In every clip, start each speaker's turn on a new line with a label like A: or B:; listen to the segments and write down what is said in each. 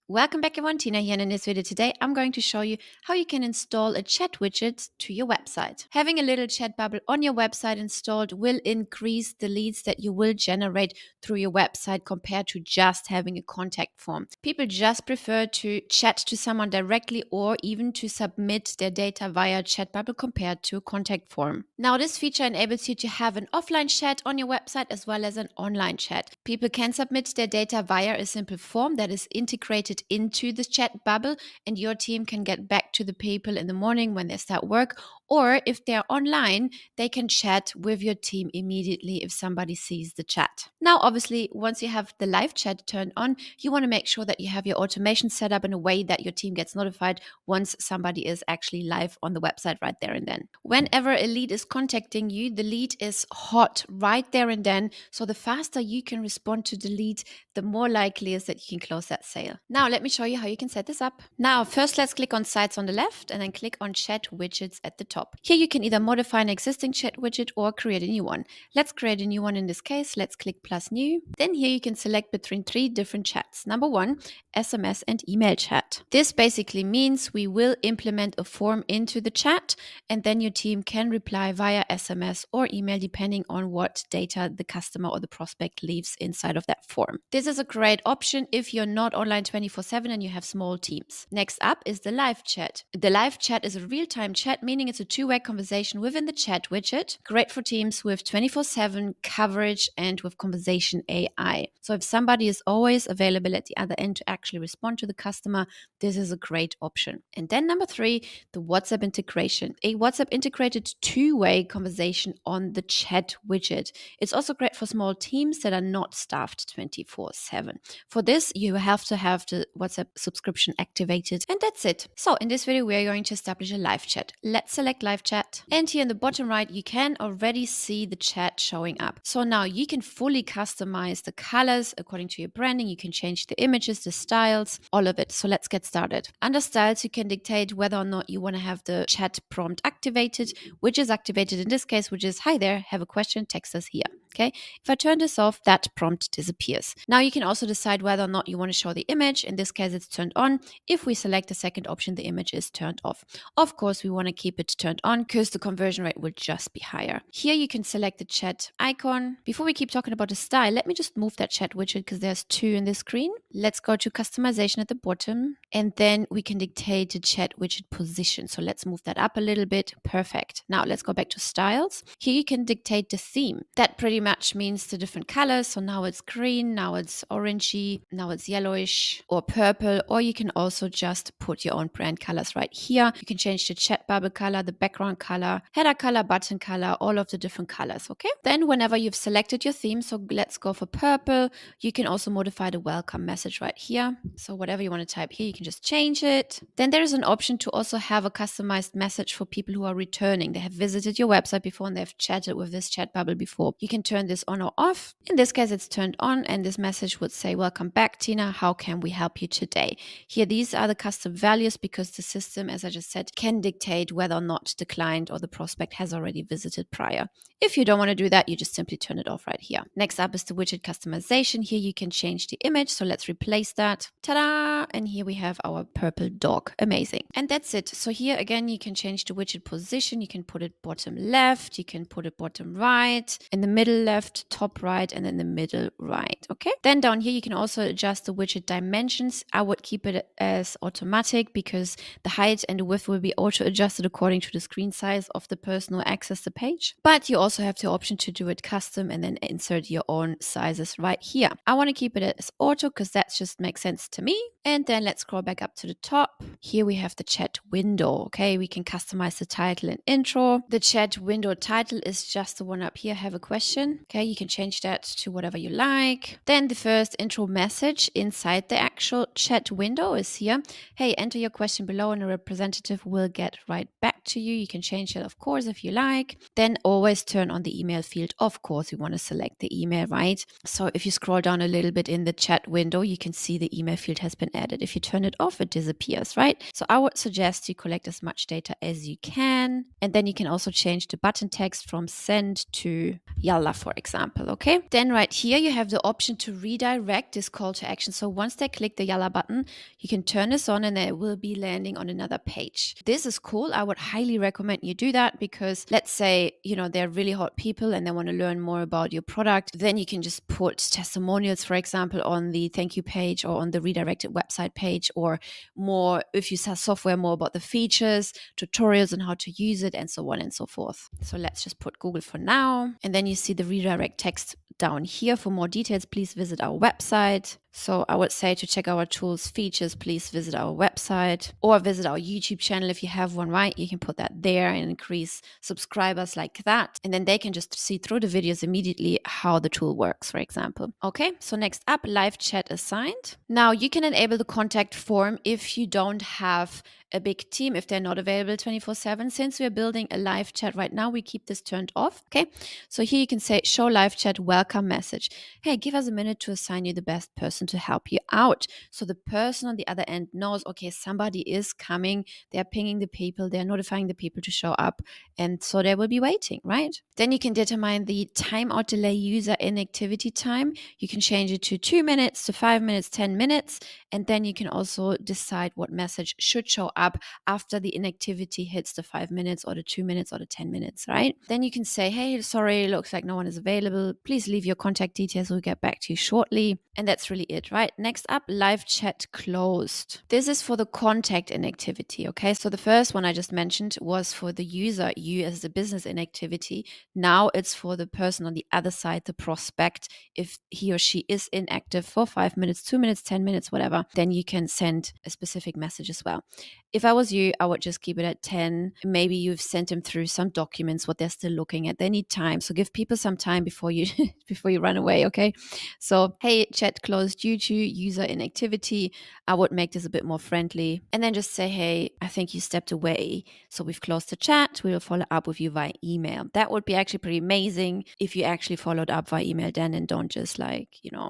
A: Welcome back everyone, Tina here, and in this video today I'm going to show you how you can install a chat widget to your website. Having a little chat bubble on your website installed will increase the leads that you will generate through your website compared to just having a contact form. People just prefer to chat to someone directly or even to submit their data via chat bubble compared to a contact form. Now this feature enables you to have an offline chat on your website as well as an online chat. People can submit their data via a simple form that is integrated into the chat bubble, and your team can get back to the people in the morning when they start work, or if they're online, they can chat with your team immediately if somebody sees the chat. Now, obviously, once you have the live chat turned on, you want to make sure that you have your automation set up in a way that your team gets notified once somebody is actually live on the website right there and then. Whenever a lead is contacting you, the lead is hot right there and then. So the faster you can respond to the lead, the more likely is that you can close that sale. Now, let me show you how you can set this up. Now, first let's click on Sites on the left and then click on Chat Widgets at the top. Here you can either modify an existing chat widget or create a new one. Let's create a new one in this case. Let's click plus new. Then here you can select between 3 different chats. Number 1, SMS and email chat. This basically means we will implement a form into the chat, and then your team can reply via SMS or email depending on what data the customer or the prospect leaves inside of that form. This is a great option if you're not online 24/7 and you have small teams. Next up is the live chat. The live chat is a real-time chat, meaning it's a two-way conversation within the chat widget. Great for teams with 24/7 coverage and with conversation AI. So if somebody is always available at the other end to actually respond to the customer, this is a great option. And then number 3, the WhatsApp integration. A WhatsApp integrated two-way conversation on the chat widget. It's also great for small teams that are not staffed 24/7. For this, you have to have the WhatsApp subscription activated, and that's it. So in this video, we are going to establish a live chat. Let's select live chat. And here in the bottom right, you can already see the chat showing up. So now you can fully customize the colors according to your branding. You can change the images, the styles, all of it. So let's get started. Under styles, you can dictate whether or not you want to have the chat prompt activated, which is activated in this case, which is, "Hi there, have a question, text us here." Okay. If I turn this off, that prompt disappears. Now you can also decide whether or not you want to show the image. In this case, it's turned on. If we select the second option, the image is turned off. Of course, we want to keep it turned on because the conversion rate will just be higher. Here you can select the chat icon. Before we keep talking about the style, let me just move that chat widget because there's 2 in the screen. Let's go to customization at the bottom, and then we can dictate the chat widget position. So let's move that up a little bit. Perfect. Now let's go back to styles. Here you can dictate the theme. That pretty much means the different colors. So now it's green, now it's orangey, now it's yellowish or purple, or you can also just put your own brand colors right here. You can change the chat bubble color, the background color, header color, button color, all of the different colors, okay? Then whenever you've selected your theme, so let's go for purple, you can also modify the welcome message right here. So whatever you want to type here, you can just change it. Then there is an option to also have a customized message for people who are returning. They have visited your website before and they've chatted with this chat bubble before. You can turn this on or off. In this case, it's turned on, and this message would say, "Welcome back, Tina. How can we help you today?" Here, these are the custom values because the system, as I just said, can dictate whether or not the client or the prospect has already visited prior. If you don't want to do that, you just simply turn it off right here. Next up is the widget customization. Here you can change the image. So let's replace that. Ta-da! And here we have our purple dog. Amazing. And that's it. So here again, you can change the widget position. You can put it bottom left. You can put it bottom right, in the middle left, top right, and then the middle right. Okay. Then down here, you can also adjust the widget dimensions. I would keep it as automatic because the height and the width will be auto adjusted according to the screen size of the person who access the page. But you also have the option to do it custom and then insert your own sizes right here. I want to keep it as auto because that just makes sense to me. And then let's scroll back up to the top. Here we have the chat window. Okay, we can customize the title and intro. The chat window title is just the one up here, "Have a question." Okay, you can change that to whatever you like. Then the first intro message inside the actual chat window is here. "Hey, enter your question below and a representative will get right back to you." You can change it, of course, if you like. Then always turn on the email field. Of course, you want to select the email, right? So if you scroll down a little bit in the chat window, you can see the email field has been added. If you turn it off, it disappears, right? So I would suggest you collect as much data as you can. And then you can also change the button text from "send" to "yalla Canva, for example, okay? Then right here, you have the option to redirect this call to action. So once they click the yellow button, you can turn this on and they will be landing on another page. This is cool. I would highly recommend you do that because let's say, they're really hot people and they want to learn more about your product. Then you can just put testimonials, for example, on the thank you page or on the redirected website page, or more, if you sell software, more about the features, tutorials on how to use it, and so on and so forth. So let's just put Google for now. And then you see the redirect text down here. For more details, please visit our website. So I would say to check our tools features, please visit our website or visit our YouTube channel if you have one, right? You can put that there and increase subscribers like that. And then they can just see through the videos immediately how the tool works, for example. Okay, so next up, live chat assigned. Now you can enable the contact form if you don't have a big team, if they're not available 24/7. Since we're building a live chat right now, we keep this turned off. Okay, so here you can say show live chat welcome message. Hey, give us a minute to assign you the best person to help you out. So the person on the other end knows, okay, somebody is coming. They're pinging the people, they're notifying the people to show up. And so they will be waiting, right? Then you can determine the timeout delay user inactivity time. You can change it to 2 minutes, to 5 minutes, 10 minutes. And then you can also decide what message should show up after the inactivity hits the 5 minutes or the 2 minutes or the 10 minutes, right? Then you can say, hey, sorry, looks like no one is available. Please leave your contact details. We'll get back to you shortly. And that's really it, right? Next up, live chat closed. This is for the contact inactivity, okay? So the first one I just mentioned was for the user, you as the business inactivity. Now it's for the person on the other side, the prospect. If he or she is inactive for 5 minutes, 2 minutes, 10 minutes, whatever, then you can send a specific message as well. If I was you, I would just keep it at 10. Maybe you've sent them through some documents, what they're still looking at. They need time. So give people some time before you before you run away, okay? So, hey, chat closed due to user inactivity. I would make this a bit more friendly. And then just say, hey, I think you stepped away. So we've closed the chat. We will follow up with you via email. That would be actually pretty amazing if you actually followed up via email then, and don't just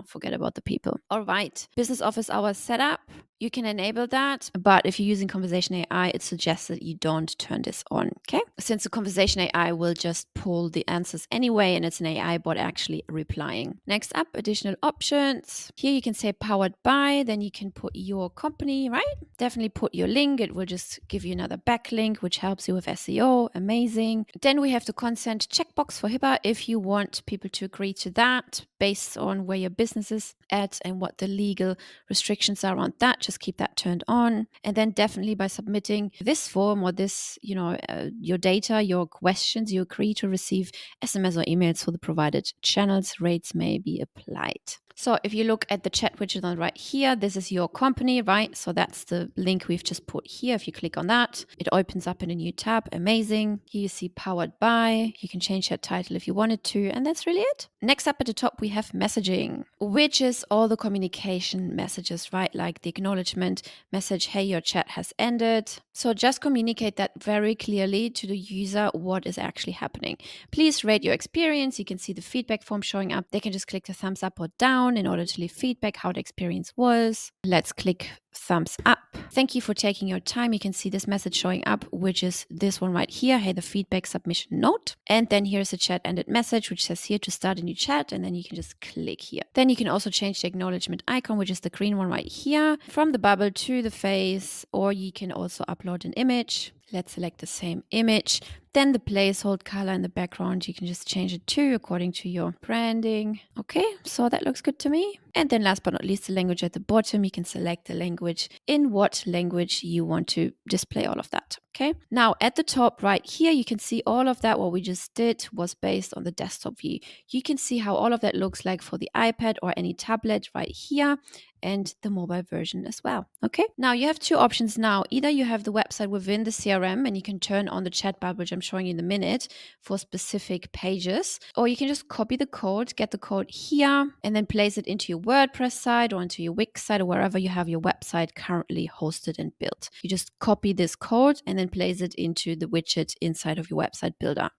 A: forget about the people. All right. Business office hours setup. You can enable that, but if you're using conversation AI, it suggests that you don't turn this on, okay? Since the conversation AI will just pull the answers anyway, and it's an AI bot actually replying. Next up, additional options. Here you can say powered by, then you can put your company, right? Definitely put your link. It will just give you another backlink, which helps you with SEO. Amazing. Then we have the consent checkbox for HIPAA if you want people to agree to that based on where your business is at and what the legal restrictions are around that. Just keep that turned on. And then definitely by submitting this form or this, your data, your questions, you agree to receive SMS or emails for the provided channels. Rates may be applied. So if you look at the chat widget on right here, this is your company, right? So that's the link we've just put here. If you click on that, it opens up in a new tab. Amazing. Here you see powered by. You can change that title if you wanted to. And that's really it. Next up at the top, we have messaging, which is all the communication messages, right? Like the acknowledgement message, hey, your chat has ended. So just communicate that very clearly to the user what is actually happening. Please rate your experience. You can see the feedback form showing up. They can just click the thumbs up or down in order to leave feedback how the experience was. Let's click thumbs up. Thank you for taking your time. You can see this message showing up, which is this one right here. Hey, the feedback submission note. And then here's a chat ended message, which says here to start a new chat. And then you can just click here. Then you can also change the acknowledgement icon, which is the green one right here, from the bubble to the face, or you can also upload an image. Let's select the same image. Then the placeholder color in the background, you can just change it to according to your branding. Okay, so that looks good to me. And then last but not least, the language at the bottom, you can select the language, in what language you want to display all of that. Okay, now at the top right here, you can see all of that. What we just did was based on the desktop view. You can see how all of that looks like for the iPad or any tablet right here, and the mobile version as well. Okay, now you have two options now. Either you have the website within the CRM and you can turn on the chat bar, which I'm showing you in a minute, for specific pages, or you can just copy the code, get the code here, and then place it into your WordPress site or into your Wix site or wherever you have your website currently hosted and built. You just copy this code and then place it into the widget inside of your website builder.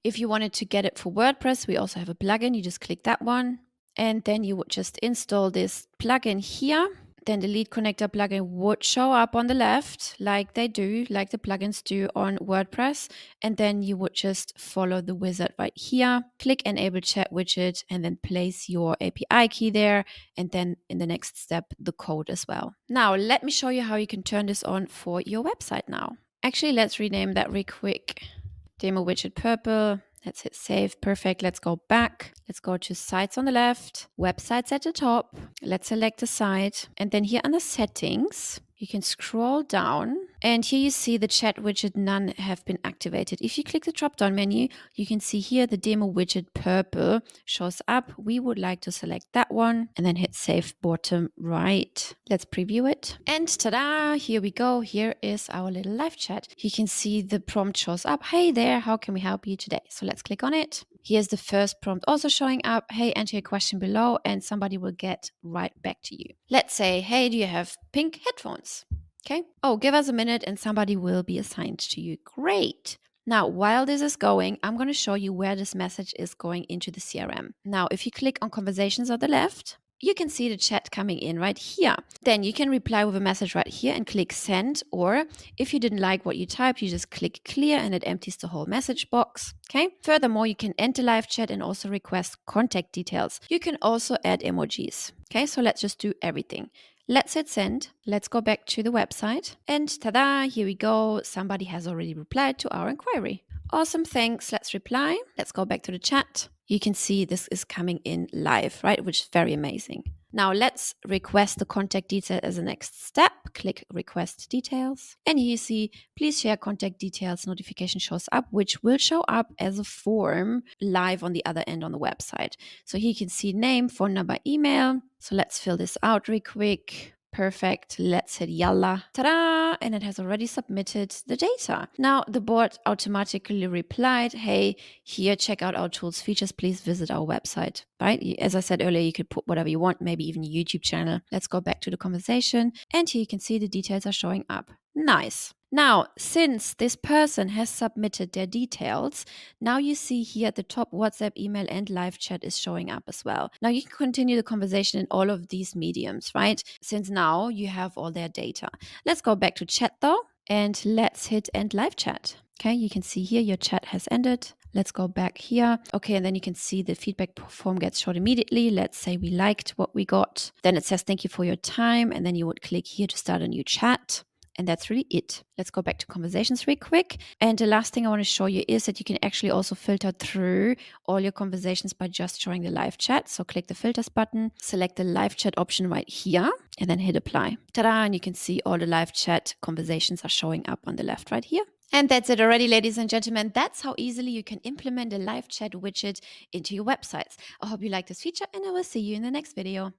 A: If you wanted to get it for WordPress, we also have a plugin. You just click that one. And then you would just install this plugin here. then the lead connector plugin would show up on the left like the plugins do on WordPress. And then you would just follow the wizard right here, click enable chat widget, and then place your API key there. And then in the next step, the code as well. Now, let me show you how you can turn this on for your website now. Actually, let's rename that real quick. Demo widget purple. Let's hit save. Perfect. Let's go back. Let's go to sites on the left, websites at the top. Let's select the site. And then here under settings, you can scroll down and here you see the chat widget none have been activated. If you click the drop down menu, you can see here the demo widget purple shows up. We would like to select that one and then hit save bottom right. Let's preview it. And ta-da, here we go. Here is our little live chat. You can see the prompt shows up. Hey there, how can we help you today? So let's click on it. Here's the first prompt also showing up. Hey, enter your question below and somebody will get right back to you. Let's say, hey, do you have pink headphones? Okay. Oh, give us a minute and somebody will be assigned to you. Great. Now, while this is going, I'm going to show you where this message is going into the CRM. Now, if you click on conversations on the left, you can see the chat coming in right here. Then you can reply with a message right here and click send. Or if you didn't like what you typed, you just click clear and it empties the whole message box. Okay. Furthermore, you can enter live chat and also request contact details. You can also add emojis. Okay. So let's just do everything. Let's hit send. Let's go back to the website. And ta-da, here we go. Somebody has already replied to our inquiry. Awesome, thanks. Let's reply. Let's go back to the chat. You can see this is coming in live, right? Which is very amazing. Now let's request the contact detail as a next step. Click request details. And here you see, please share contact details. Notification shows up, which will show up as a form live on the other end on the website. So here you can see name, phone number, email. So let's fill this out real quick. Perfect. Let's hit yalla. Ta-da! And it has already submitted the data. Now the bot automatically replied, hey, here, check out our tools features. Please visit our website, right? As I said earlier, you could put whatever you want, maybe even your YouTube channel. Let's go back to the conversation. And here you can see the details are showing up. Nice. Now, since this person has submitted their details, now you see here at the top WhatsApp, email, and live chat is showing up as well. Now you can continue the conversation in all of these mediums, right? Since now you have all their data. Let's go back to chat though, and let's hit end live chat. Okay, you can see here your chat has ended. Let's go back here. Okay, and then you can see the feedback form gets showed immediately. Let's say we liked what we got. Then it says, thank you for your time. And then you would click here to start a new chat. And that's really it. Let's go back to conversations real quick. And the last thing I want to show you is that you can actually also filter through all your conversations by just showing the live chat. So click the filters button, select the live chat option right here, and then hit apply. Ta-da! And you can see all the live chat conversations are showing up on the left right here. And that's it already, ladies and gentlemen. That's how easily you can implement a live chat widget into your websites. I hope you like this feature and I will see you in the next video.